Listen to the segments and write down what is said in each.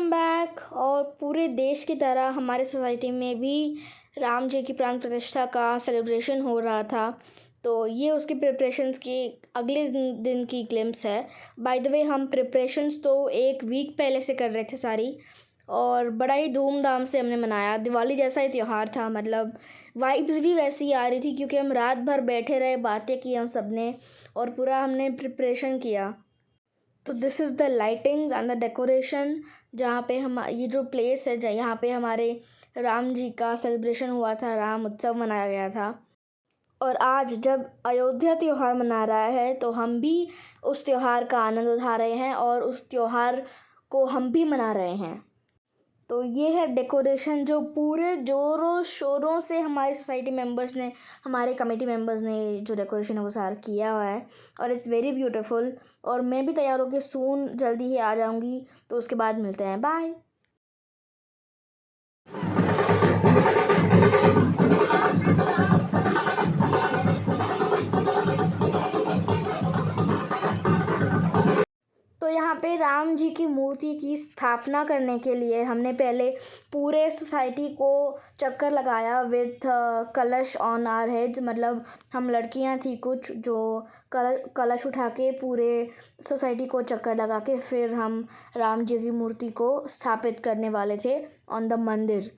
Welcome back. और पूरे देश की तरह हमारे सोसाइटी में भी राम जी की प्राण प्रतिष्ठा का सेलिब्रेशन हो रहा था। तो ये उसकी प्रिपरेशंस की अगले दिन की ग्लिम्स है। बाय द वे, हम प्रिपरेशंस तो एक वीक पहले से कर रहे थे सारी, और बड़ा ही धूमधाम से हमने मनाया। दिवाली जैसा ही त्यौहार था, मतलब वाइब्स भी वैसी ही आ रही थी क्योंकि हम रात भर बैठे रहे, बातें की हम सब ने, और पूरा हमने प्रिपरेशन किया। तो this is the lightings and the decoration, जहाँ पे हम, ये जो प्लेस है यहाँ पे हमारे राम जी का सेलिब्रेशन हुआ था, राम उत्सव मनाया गया था। और आज जब अयोध्या त्यौहार मना रहा है तो हम भी उस त्यौहार का आनंद उठा रहे हैं और उस त्यौहार को हम भी मना रहे हैं। तो ये है डेकोरेशन जो पूरे ज़ोरों शोरों से हमारे सोसाइटी मेंबर्स ने, हमारे कमेटी मेंबर्स ने जो डेकोरेशन है वो सारा किया हुआ है, और इट्स वेरी ब्यूटीफुल। और मैं भी तैयार होकर सून जल्दी ही आ जाऊंगी, तो उसके बाद मिलते हैं। बाय। तो यहाँ पे राम जी की मूर्ति की स्थापना करने के लिए हमने पहले पूरे सोसाइटी को चक्कर लगाया विथ कलश ऑन आवर हेड्स। मतलब हम लड़कियाँ थी कुछ जो कलश उठा के पूरे सोसाइटी को चक्कर लगा के फिर हम राम जी की मूर्ति को स्थापित करने वाले थे ऑन द मंदिर।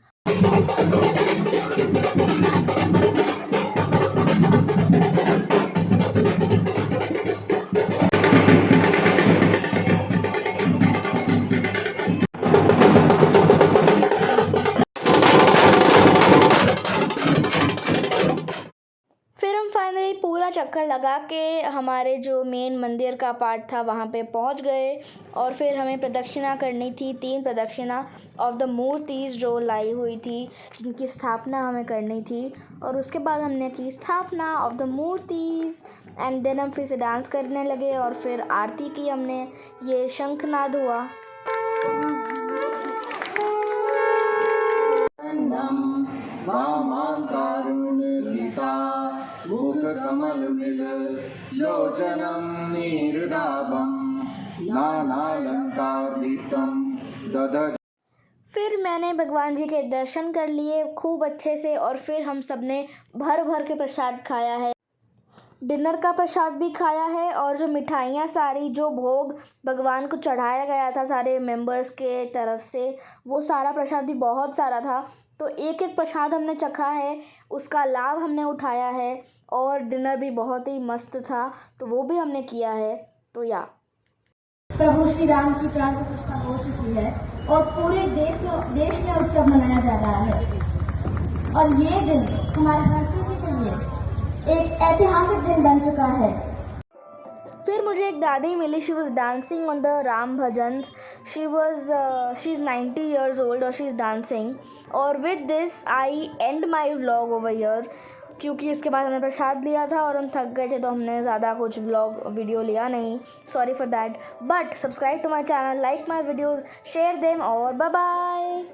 फिर हम फाइनली पूरा चक्कर लगा के हमारे जो मेन मंदिर का पार्ट था वहाँ पे पहुँच गए, और फिर हमें प्रदक्षिणा करनी थी, 3 प्रदक्षिणा ऑफ द मूर्तिज़ जो लाई हुई थी, जिनकी स्थापना हमें करनी थी। और उसके बाद हमने की स्थापना ऑफ द मूर्तिज़, एंड देन हम फिर से डांस करने लगे और फिर आरती की हमने। ये शंखनाद हुआ। लोचनं नीरदाभं नानालंकारितं ददर। फिर मैंने भगवान जी के दर्शन कर लिए खूब अच्छे से, और फिर हम सब ने भर भर के प्रसाद खाया है। डिनर का प्रसाद भी खाया है, और जो मिठाइयाँ सारी, जो भोग भगवान को चढ़ाया गया था सारे मेंबर्स के तरफ से, वो सारा प्रसाद भी बहुत सारा था। तो एक एक प्रसाद हमने चखा है, उसका लाभ हमने उठाया है, और डिनर भी बहुत ही मस्त था, तो वो भी हमने किया है। तो प्रभु श्री राम की प्राण प्रतिष्ठा हो चुकी है और पूरे देश में उत्सव मनाया जा रहा है। और ये दिन हमारे संस्कृति के लिए एक ऐतिहासिक दिन बन चुका है। फिर मुझे एक दादी मिली, she was dancing on the Ram bhajans. She is 90 years old और शी इज़ डांसिंग। और with this I end my vlog over here, क्योंकि इसके बाद हमने प्रसाद लिया था और हम थक गए थे, तो हमने ज़्यादा कुछ व्लॉग वीडियो लिया नहीं, sorry for that. But subscribe to my channel, like my videos, share them, और बाय बाय।